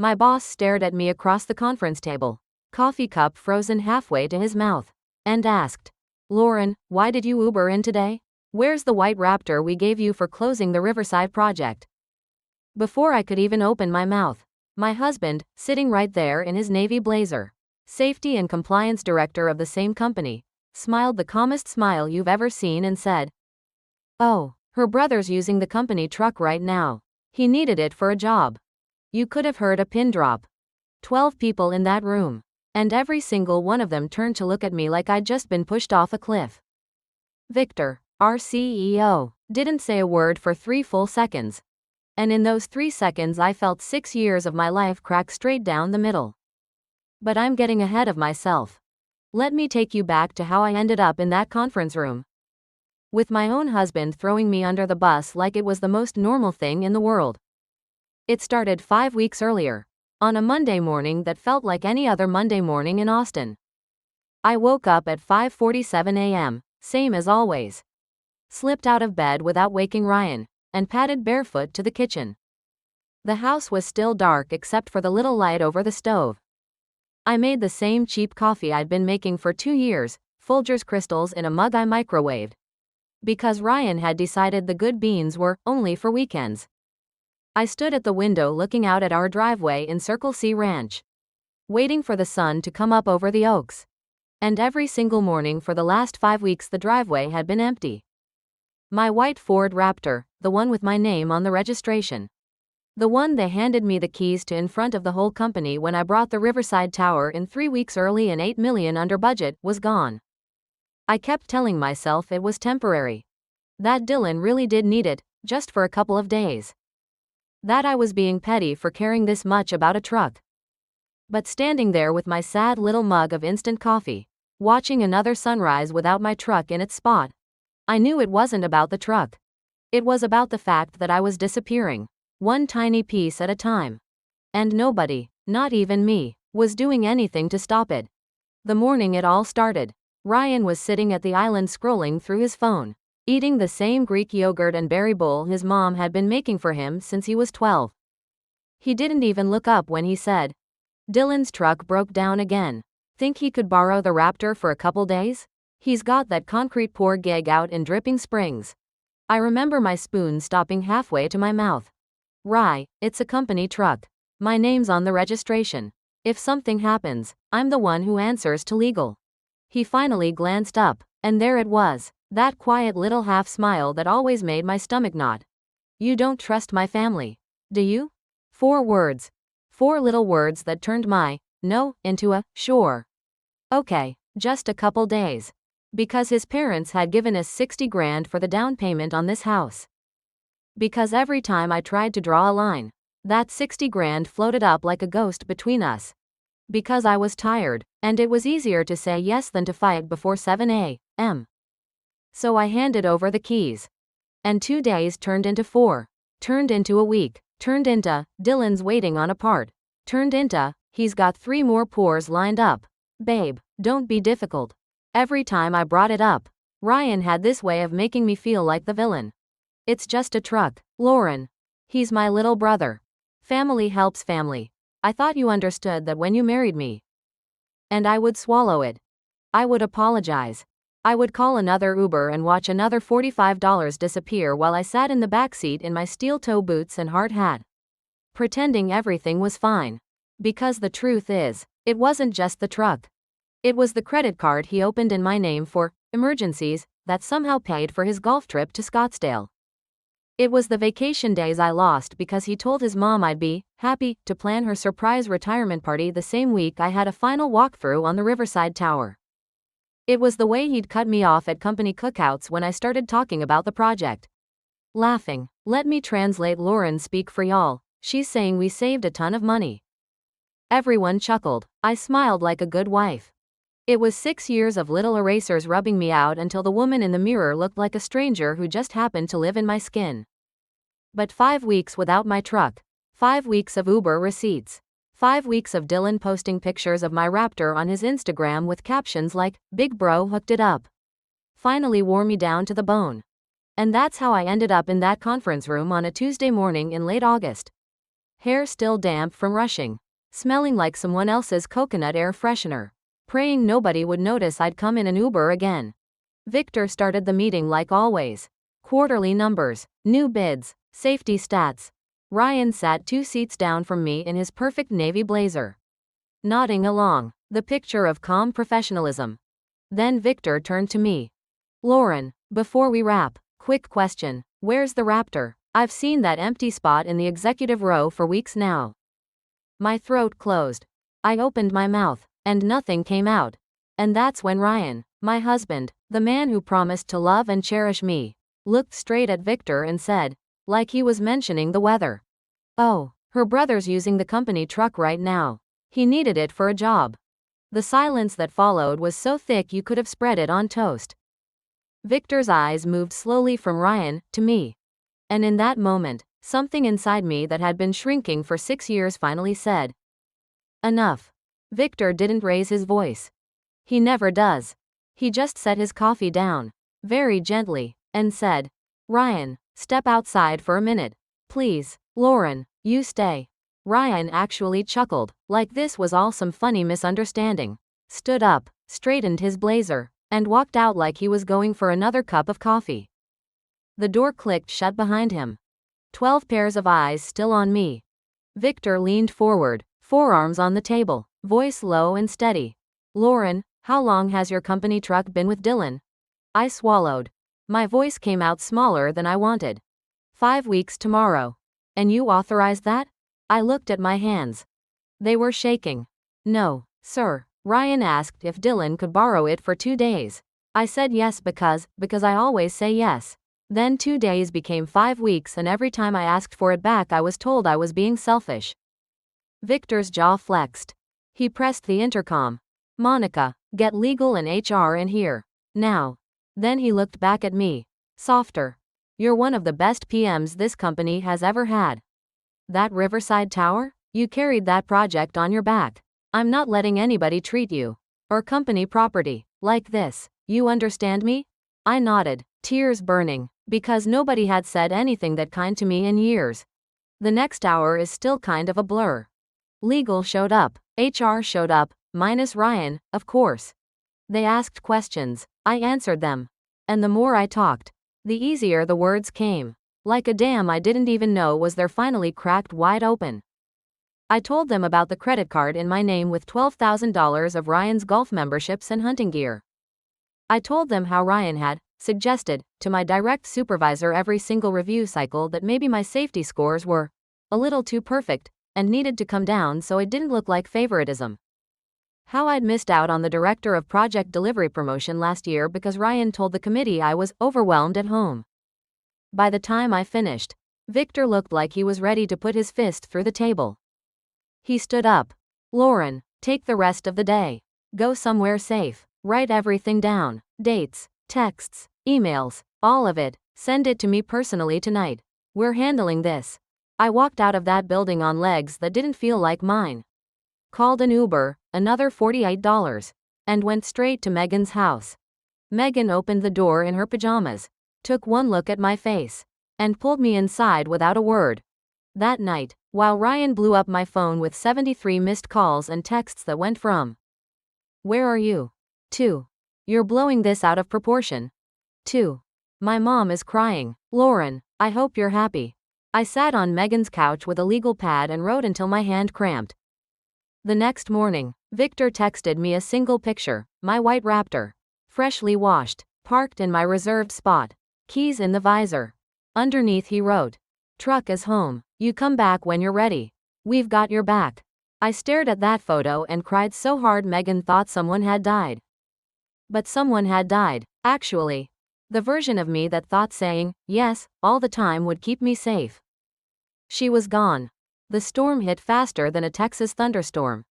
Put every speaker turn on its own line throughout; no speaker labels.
My boss stared at me across the conference table, coffee cup frozen halfway to his mouth, and asked, "Lauren, why did you Uber in today? Where's the white Raptor we gave you for closing the Riverside project?" Before I could even open my mouth, my husband, sitting right there in his navy blazer, safety and compliance director of the same company, smiled the calmest smile you've ever seen and said, "Oh, her brother's using the company truck right now. He needed it for a job." You could have heard a pin drop. 12 people in that room, and every single one of them turned to look at me like I'd just been pushed off a cliff. Victor, our CEO, didn't say a word for 3 full seconds. And in those 3 seconds I felt 6 years of my life crack straight down the middle. But I'm getting ahead of myself. Let me take you back to how I ended up in that conference room. With my own husband throwing me under the bus like it was the most normal thing in the world. It started 5 weeks earlier, on a Monday morning that felt like any other Monday morning in Austin. I woke up at 5:47 a.m., same as always. Slipped out of bed without waking Ryan, and padded barefoot to the kitchen. The house was still dark except for the little light over the stove. I made the same cheap coffee I'd been making for 2 years, Folgers crystals in a mug I microwaved. Because Ryan had decided the good beans were only for weekends. I stood at the window looking out at our driveway in Circle C Ranch, waiting for the sun to come up over the oaks. And every single morning for the last 5 weeks the driveway had been empty. My white Ford Raptor, the one with my name on the registration. The one they handed me the keys to in front of the whole company when I brought the Riverside Tower in 3 weeks early and $8 million under budget, was gone. I kept telling myself it was temporary. That Dylan really did need it, just for a couple of days. That I was being petty for caring this much about a truck. But standing there with my sad little mug of instant coffee, watching another sunrise without my truck in its spot, I knew it wasn't about the truck. It was about the fact that I was disappearing, one tiny piece at a time. And nobody, not even me, was doing anything to stop it. The morning it all started, Ryan was sitting at the island scrolling through his phone, eating the same Greek yogurt and berry bowl his mom had been making for him since he was 12. He didn't even look up when he said, "Dylan's truck broke down again. Think he could borrow the Raptor for a couple days? He's got that concrete pour gig out in Dripping Springs." I remember my spoon stopping halfway to my mouth. "Rye, it's a company truck. My name's on the registration. If something happens, I'm the one who answers to legal." He finally glanced up, and there it was, that quiet little half smile that always made my stomach knot. "You don't trust my family, do you?" 4 words. 4 little words that turned my no into a sure. Okay, just a couple days. Because his parents had given us 60 grand for the down payment on this house. Because every time I tried to draw a line, that 60 grand floated up like a ghost between us. Because I was tired, and it was easier to say yes than to fight before 7 a.m. So I handed over the keys. And 2 days turned into 4. Turned into a week. Turned into, Dylan's waiting on a part. Turned into, he's got 3 more pours lined up. Babe, don't be difficult. Every time I brought it up, Ryan had this way of making me feel like the villain. "It's just a truck, Lauren. He's my little brother. Family helps family. I thought you understood that when you married me." And I would swallow it. I would apologize. I would call another Uber and watch another $45 disappear while I sat in the backseat in my steel-toe boots and hard hat, pretending everything was fine. Because the truth is, it wasn't just the truck. It was the credit card he opened in my name for emergencies that somehow paid for his golf trip to Scottsdale. It was the vacation days I lost because he told his mom I'd be happy to plan her surprise retirement party the same week I had a final walkthrough on the Riverside Tower. It was the way he'd cut me off at company cookouts when I started talking about the project. Laughing, "Let me translate Lauren speak for y'all. She's saying we saved a ton of money." Everyone chuckled. I smiled like a good wife. It was 6 years of little erasers rubbing me out until the woman in the mirror looked like a stranger who just happened to live in my skin. But 5 weeks without my truck. 5 weeks of Uber receipts. 5 weeks of Dylan posting pictures of my Raptor on his Instagram with captions like, "Big bro hooked it up." Finally wore me down to the bone. And that's how I ended up in that conference room on a Tuesday morning in late August. hair still damp from rushing, smelling like someone else's coconut air freshener, praying nobody would notice I'd come in an Uber again. Victor started the meeting like always. Quarterly numbers, new bids, safety stats. Ryan sat 2 seats down from me in his perfect navy blazer, nodding along, the picture of calm professionalism. Then Victor turned to me. Lauren, before we wrap, quick question, where's the Raptor? I've seen that empty spot in the executive row for weeks now. My throat closed. I opened my mouth, and nothing came out. And that's when Ryan, my husband, the man who promised to love and cherish me, looked straight at Victor and said, like he was mentioning the weather, "Oh, her brother's using the company truck right now. He needed it for a job." The silence that followed was so thick you could have spread it on toast. Victor's eyes moved slowly from Ryan to me. And in that moment, something inside me that had been shrinking for 6 years finally said, enough. Victor didn't raise his voice. He never does. He just set his coffee down, very gently, and said, Ryan, step outside for a minute. Please, Lauren, you stay. Ryan actually chuckled, like this was all some funny misunderstanding, stood up, straightened his blazer, and walked out like he was going for another cup of coffee. The door clicked shut behind him. 12 pairs of eyes still on me. Victor leaned forward, forearms on the table, voice low and steady. Lauren, how long has your company truck been with Dylan? I swallowed. My voice came out smaller than I wanted. 5 weeks tomorrow. And you authorized that? I looked at my hands. They were shaking. No, sir. Ryan asked if Dylan could borrow it for 2 days. I said yes because I always say yes. Then 2 days became 5 weeks, and every time I asked for it back I was told I was being selfish. Victor's jaw flexed. He pressed the intercom. Monica, get legal and HR in here. Now. Then he looked back at me. Softer. You're one of the best PMs this company has ever had. That Riverside Tower? You carried that project on your back. I'm not letting anybody treat you, or company property, like this. You understand me? I nodded, tears burning, because nobody had said anything that kind to me in years. The next hour is still kind of a blur. Legal showed up, HR showed up, minus Ryan, of course. They asked questions, I answered them. And the more I talked, the easier the words came. Like a dam I didn't even know was there finally cracked wide open. I told them about the credit card in my name with $12,000 of Ryan's golf memberships and hunting gear. I told them how Ryan had suggested to my direct supervisor every single review cycle that maybe my safety scores were a little too perfect and needed to come down so it didn't look like favoritism. How I'd missed out on the director of project delivery promotion last year because Ryan told the committee I was overwhelmed at home. By the time I finished, Victor looked like he was ready to put his fist through the table. He stood up. Lauren, take the rest of the day. Go somewhere safe. Write everything down. Dates, texts, emails, all of it. Send it to me personally tonight. We're handling this. I walked out of that building on legs that didn't feel like mine. Called an Uber, another $48, and went straight to Megan's house. Megan opened the door in her pajamas, took one look at my face, and pulled me inside without a word. That night, while Ryan blew up my phone with 73 missed calls and texts that went from, "Where are you?" to, "You're blowing this out of proportion," to, "My mom is crying. Lauren, I hope you're happy." I sat on Megan's couch with a legal pad and wrote until my hand cramped. The next morning, Victor texted me a single picture, my white Raptor, freshly washed, parked in my reserved spot, keys in the visor. Underneath he wrote, "Truck is home. You come back when you're ready. We've got your back." I stared at that photo and cried so hard Megan thought someone had died. But someone had died, actually. The version of me that thought saying yes all the time would keep me safe. She was gone. The storm hit faster than a Texas thunderstorm.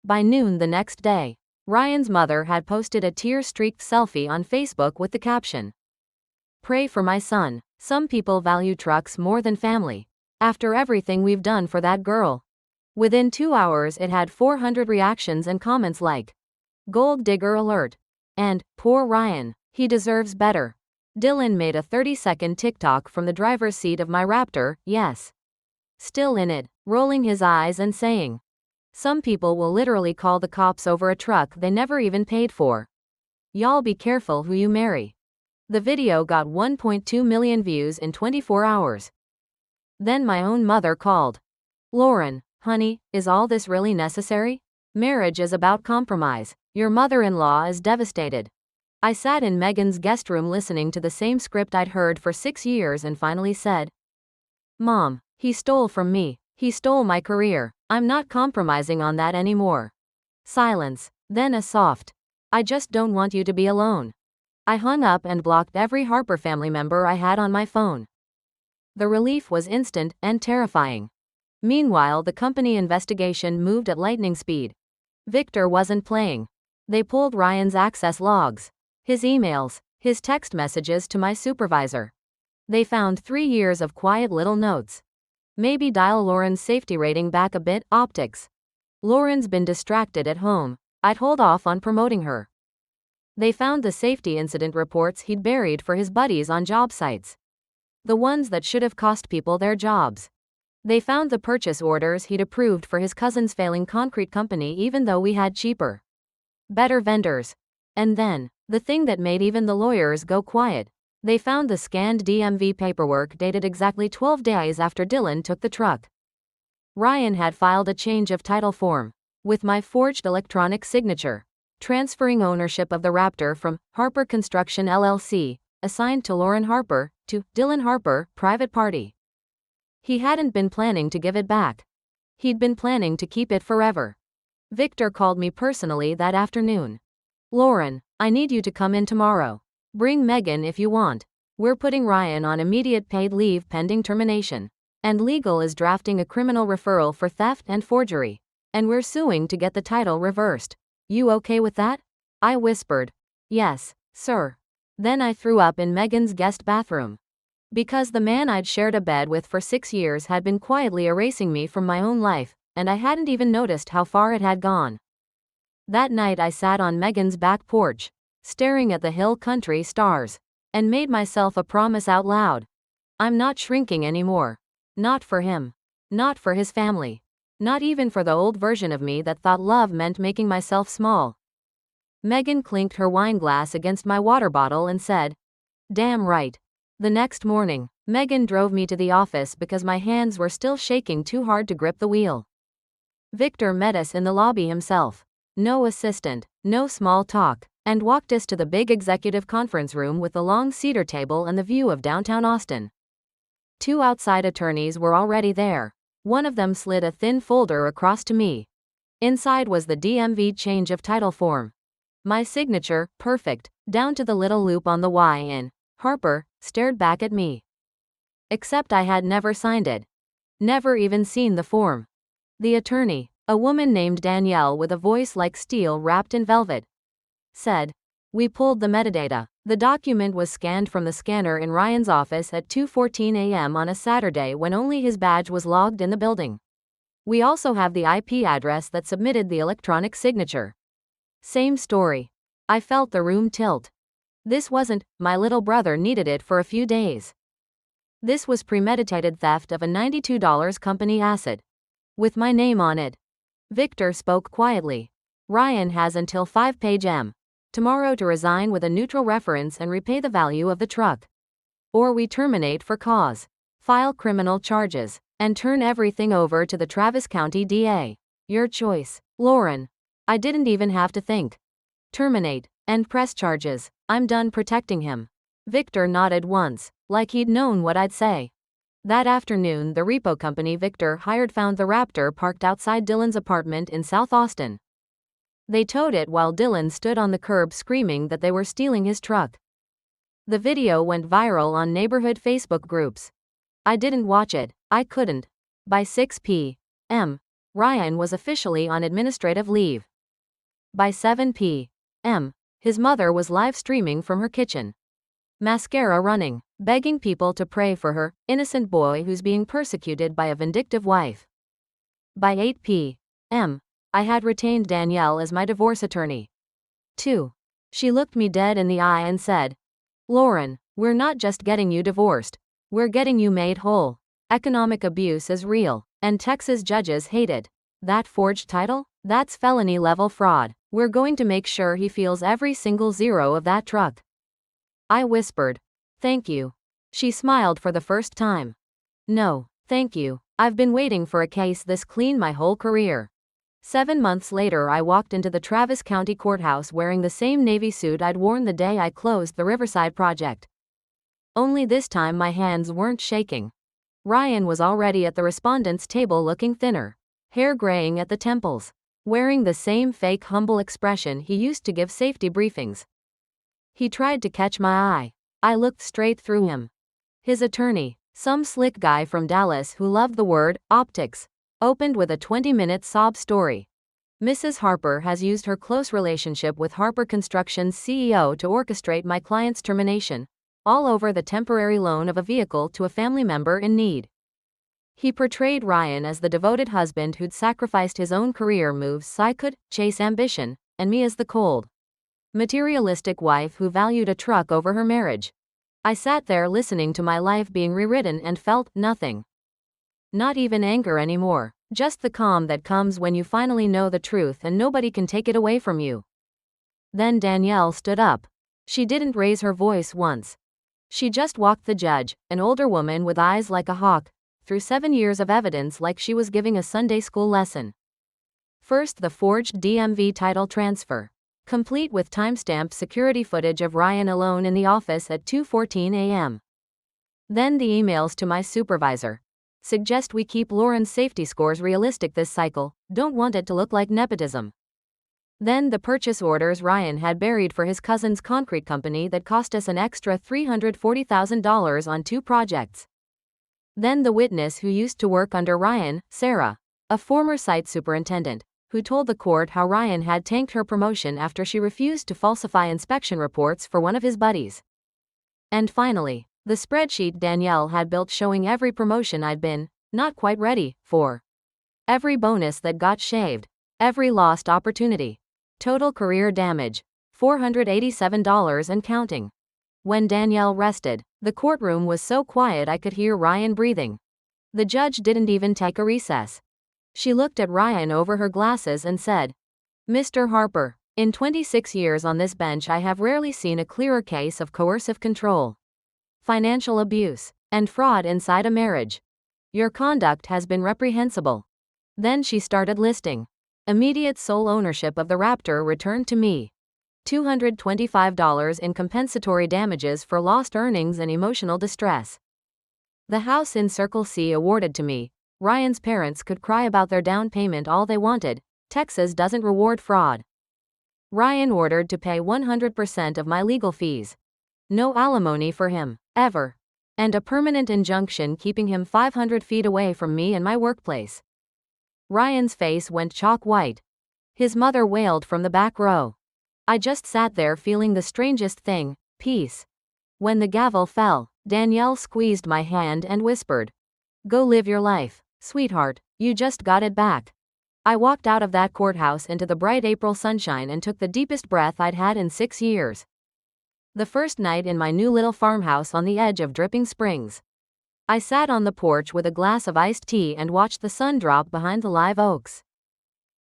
By noon the next day, Ryan's mother had posted a tear-streaked selfie on Facebook with the caption, "Pray for my son. Some people value trucks more than family. After everything we've done for that girl." Within 2 hours it had 400 reactions and comments like, "Gold digger alert," and "Poor Ryan, he deserves better." Dylan made a 30-second TikTok from the driver's seat of my Raptor, yes. still in it, rolling his eyes and saying, "Some people will literally call the cops over a truck they never even paid for. Y'all be careful who you marry." The video got 1.2 million views in 24 hours. Then my own mother called. "Lauren, honey, is all this really necessary? Marriage is about compromise. Your mother-in-law is devastated." I sat in Megan's guest room listening to the same script I'd heard for 6 years and finally said, "Mom, he stole from me. He stole my career. I'm not compromising on that anymore." Silence, then a soft, "I just don't want you to be alone." I hung up and blocked every Harper family member I had on my phone. The relief was instant and terrifying. Meanwhile, the company investigation moved at lightning speed. Victor wasn't playing. They pulled Ryan's access logs, his emails, his text messages to my supervisor. They found 3 years of quiet little notes. "Maybe dial Lauren's safety rating back a bit, optics. Lauren's been distracted at home. I'd hold off on promoting her." They found the safety incident reports he'd buried for his buddies on job sites. The ones that should have cost people their jobs. They found the purchase orders he'd approved for his cousin's failing concrete company even though we had cheaper, better vendors. And then, the thing that made even the lawyers go quiet, they found the scanned DMV paperwork dated exactly 12 days after Dylan took the truck. Ryan had filed a change of title form, with my forged electronic signature, transferring ownership of the Raptor from Harper Construction LLC, assigned to Lauren Harper, to Dylan Harper, private party. He hadn't been planning to give it back. He'd been planning to keep it forever. Victor called me personally that afternoon. "Lauren, I need you to come in tomorrow. Bring Megan if you want. We're putting Ryan on immediate paid leave pending termination. And legal is drafting a criminal referral for theft and forgery. And we're suing to get the title reversed. You okay with that?" I whispered, "Yes, sir." Then I threw up in Megan's guest bathroom. Because the man I'd shared a bed with for 6 years had been quietly erasing me from my own life, and I hadn't even noticed how far it had gone. That night I sat on Megan's back porch, staring at the hill country stars, and made myself a promise out loud. I'm not shrinking anymore. Not for him. Not for his family. Not even for the old version of me that thought love meant making myself small. Megan clinked her wine glass against my water bottle and said, "Damn right." The next morning, Megan drove me to the office because my hands were still shaking too hard to grip the wheel. Victor met us in the lobby himself. No assistant, no small talk, and walked us to the big executive conference room with the long cedar table and the view of downtown Austin. 2 outside attorneys were already there. One of them slid a thin folder across to me. Inside was the DMV change of title form. My signature, perfect, down to the little loop on the Y in Harper, stared back at me. Except I had never signed it. Never even seen the form. The attorney, a woman named Danielle with a voice like steel wrapped in velvet, said, "We pulled the metadata. The document was scanned from the scanner in Ryan's office at 2:14 a.m. on a Saturday when only his badge was logged in the building. We also have the IP address that submitted the electronic signature." Same story. I felt the room tilt. This wasn't, "My little brother needed it for a few days." This was premeditated theft of a $92 company asset. With my name on it. Victor spoke quietly. "Ryan has until 5 p.m. tomorrow to resign with a neutral reference and repay the value of the truck. Or we terminate for cause, file criminal charges, and turn everything over to the Travis County DA. Your choice, Lauren." I didn't even have to think. Terminate, and press charges. I'm done protecting him. Victor nodded once, like he'd known what I'd say. That afternoon, the repo company Victor hired found the Raptor parked outside Dylan's apartment in South Austin. They towed it while Dylan stood on the curb screaming that they were stealing his truck. The video went viral on neighborhood Facebook groups. I didn't watch it. I couldn't. By 6 p.m., Ryan was officially on administrative leave. By 7 p.m., his mother was live streaming from her kitchen. Mascara running, begging people to pray for her innocent boy who's being persecuted by a vindictive wife. By 8 p.m., I had retained Danielle as my divorce attorney. 2. She looked me dead in the eye and said, "Lauren, we're not just getting you divorced. We're getting you made whole." Economic abuse is real, and Texas judges hate it. That forged title? That's felony level fraud. We're going to make sure he feels every single zero of that truck. I whispered. Thank you. She smiled for the first time. No, thank you. I've been waiting for a case this clean my whole career. 7 months later, I walked into the Travis County Courthouse wearing the same navy suit I'd worn the day I closed the Riverside project. Only this time my hands weren't shaking. Ryan was already at the respondent's table, looking thinner, hair graying at the temples, wearing the same fake humble expression he used to give safety briefings. He tried to catch my eye. I looked straight through him. His attorney, some slick guy from Dallas who loved the word optics, opened with a 20-minute sob story. Mrs. Harper has used her close relationship with Harper Construction's CEO to orchestrate my client's termination, all over the temporary loan of a vehicle to a family member in need. He portrayed Ryan as the devoted husband who'd sacrificed his own career moves so I could chase ambition, and me as the cold, materialistic wife who valued a truck over her marriage. I sat there listening to my life being rewritten and felt nothing. Not even anger anymore, just the calm that comes when you finally know the truth and nobody can take it away from you. Then Danielle stood up. She didn't raise her voice once. She just walked the judge, an older woman with eyes like a hawk, through 7 years of evidence like she was giving a Sunday school lesson. First, the forged DMV title transfer, complete with timestamped security footage of Ryan alone in the office at 2:14 a.m. Then the emails to my supervisor. Suggest we keep Lauren's safety scores realistic this cycle, don't want it to look like nepotism. Then the purchase orders Ryan had buried for his cousin's concrete company that cost us an extra $340,000 on 2 projects. Then the witness who used to work under Ryan, Sarah, a former site superintendent, who told the court how Ryan had tanked her promotion after she refused to falsify inspection reports for one of his buddies. And finally, the spreadsheet Danielle had built showing every promotion I'd been not quite ready for, every bonus that got shaved, every lost opportunity. Total career damage, $487 and counting. When Danielle rested, the courtroom was so quiet I could hear Ryan breathing. The judge didn't even take a recess. She looked at Ryan over her glasses and said, "Mr. Harper, in 26 years on this bench I have rarely seen a clearer case of coercive control, financial abuse, and fraud inside a marriage. Your conduct has been reprehensible." Then she started listing. Immediate sole ownership of the Raptor returned to me. $225 in compensatory damages for lost earnings and emotional distress. The house in Circle C awarded to me. Ryan's parents could cry about their down payment all they wanted. Texas doesn't reward fraud. Ryan ordered to pay 100% of my legal fees. No alimony for him, ever. And a permanent injunction keeping him 500 feet away from me and my workplace. Ryan's face went chalk white. His mother wailed from the back row. I just sat there feeling the strangest thing, peace. When the gavel fell, Danielle squeezed my hand and whispered, "Go live your life, sweetheart, you just got it back." I walked out of that courthouse into the bright April sunshine and took the deepest breath I'd had in 6 years. The first night in my new little farmhouse on the edge of Dripping Springs. I sat on the porch with a glass of iced tea and watched the sun drop behind the live oaks.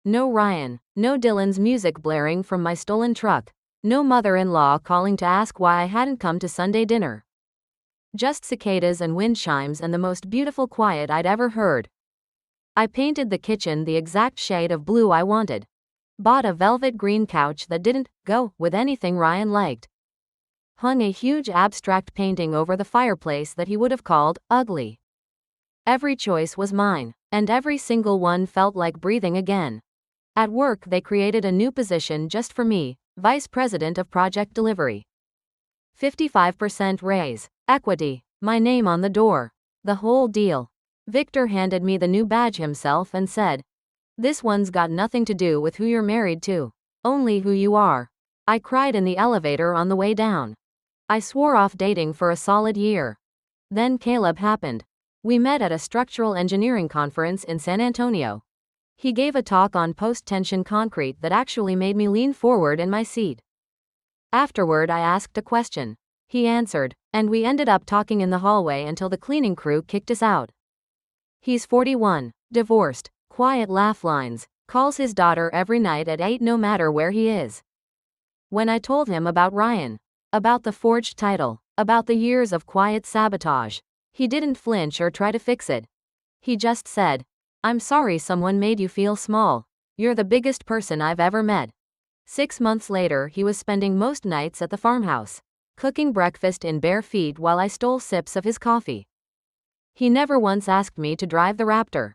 No Ryan, no Dylan's music blaring from my stolen truck, no mother-in-law calling to ask why I hadn't come to Sunday dinner. Just cicadas and wind chimes and the most beautiful quiet I'd ever heard. I painted the kitchen the exact shade of blue I wanted. Bought a velvet green couch that didn't go with anything Ryan liked. Hung a huge abstract painting over the fireplace that he would have called ugly. Every choice was mine, and every single one felt like breathing again. At work they created a new position just for me, Vice President of Project Delivery. 55% raise, equity, my name on the door. The whole deal. Victor handed me the new badge himself and said, "This one's got nothing to do with who you're married to, only who you are." I cried in the elevator on the way down. I swore off dating for a solid year. Then Caleb happened. We met at a structural engineering conference in San Antonio. He gave a talk on post-tension concrete that actually made me lean forward in my seat. Afterward I asked a question. He answered, and we ended up talking in the hallway until the cleaning crew kicked us out. He's 41, divorced, quiet laugh lines, calls his daughter every night at 8 no matter where he is. When I told him about Ryan, about the forged title, about the years of quiet sabotage, he didn't flinch or try to fix it. He just said, "I'm sorry someone made you feel small. You're the biggest person I've ever met." 6 months later, he was spending most nights at the farmhouse, cooking breakfast in bare feet while I stole sips of his coffee. He never once asked me to drive the Raptor.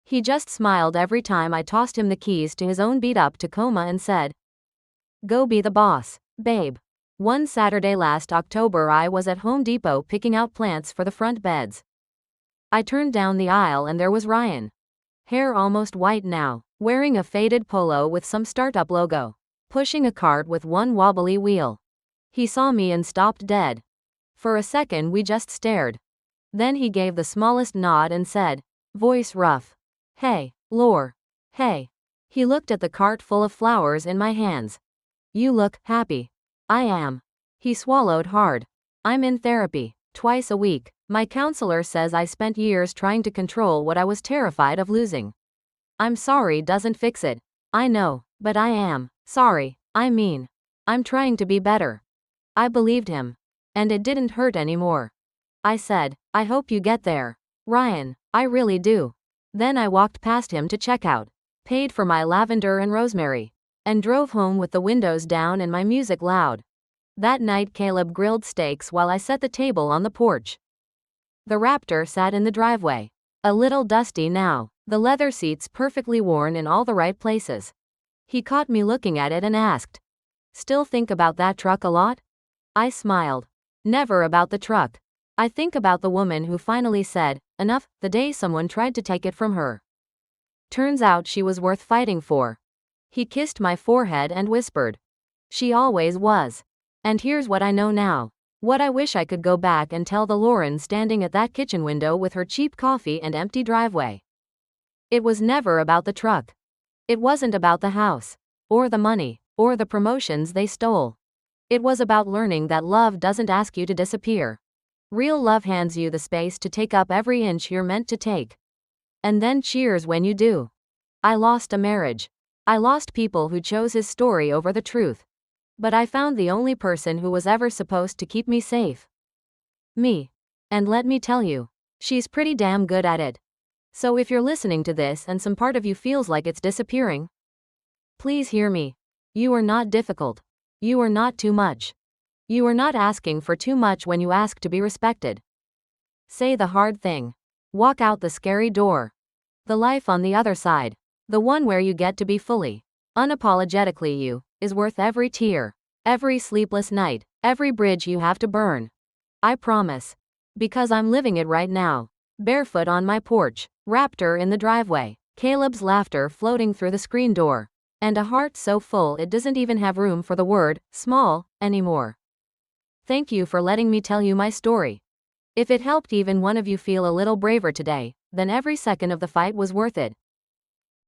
He just smiled every time I tossed him the keys to his own beat-up Tacoma and said, "Go be the boss, babe." One Saturday last October, I was at Home Depot picking out plants for the front beds. I turned down the aisle and there was Ryan. Hair almost white now, wearing a faded polo with some startup logo, pushing a cart with one wobbly wheel. He saw me and stopped dead. For a second we just stared. Then he gave the smallest nod and said, voice rough, "Hey, Lore. Hey." He looked at the cart full of flowers in my hands. "You look happy." "I am." He swallowed hard. "I'm in therapy, twice a week. My counselor says I spent years trying to control what I was terrified of losing." "I'm sorry doesn't fix it." "I know, but I am sorry. I mean, I'm trying to be better." I believed him. And it didn't hurt anymore. I said, "I hope you get there, Ryan. I really do." Then I walked past him to check out, paid for my lavender and rosemary, and drove home with the windows down and my music loud. That night Caleb grilled steaks while I set the table on the porch. The Raptor sat in the driveway, a little dusty now, the leather seats perfectly worn in all the right places. He caught me looking at it and asked, "Still think about that truck a lot?" I smiled. "Never about the truck. I think about the woman who finally said, enough, the day someone tried to take it from her. Turns out she was worth fighting for." He kissed my forehead and whispered, "She always was." And here's what I know now. What I wish I could go back and tell the Lauren standing at that kitchen window with her cheap coffee and empty driveway. It was never about the truck. It wasn't about the house, or the money, or the promotions they stole. It was about learning that love doesn't ask you to disappear. Real love hands you the space to take up every inch you're meant to take. And then cheers when you do. I lost a marriage. I lost people who chose his story over the truth. But I found the only person who was ever supposed to keep me safe. Me. And let me tell you, she's pretty damn good at it. So if you're listening to this and some part of you feels like it's disappearing, please hear me. You are not difficult. You are not too much. You are not asking for too much when you ask to be respected. Say the hard thing. Walk out the scary door. The life on the other side, the one where you get to be fully, unapologetically you, is worth every tear, every sleepless night, every bridge you have to burn. I promise. Because I'm living it right now. Barefoot on my porch, Raptor in the driveway, Caleb's laughter floating through the screen door, and a heart so full it doesn't even have room for the word small anymore. Thank you for letting me tell you my story. If it helped even one of you feel a little braver today, then every second of the fight was worth it.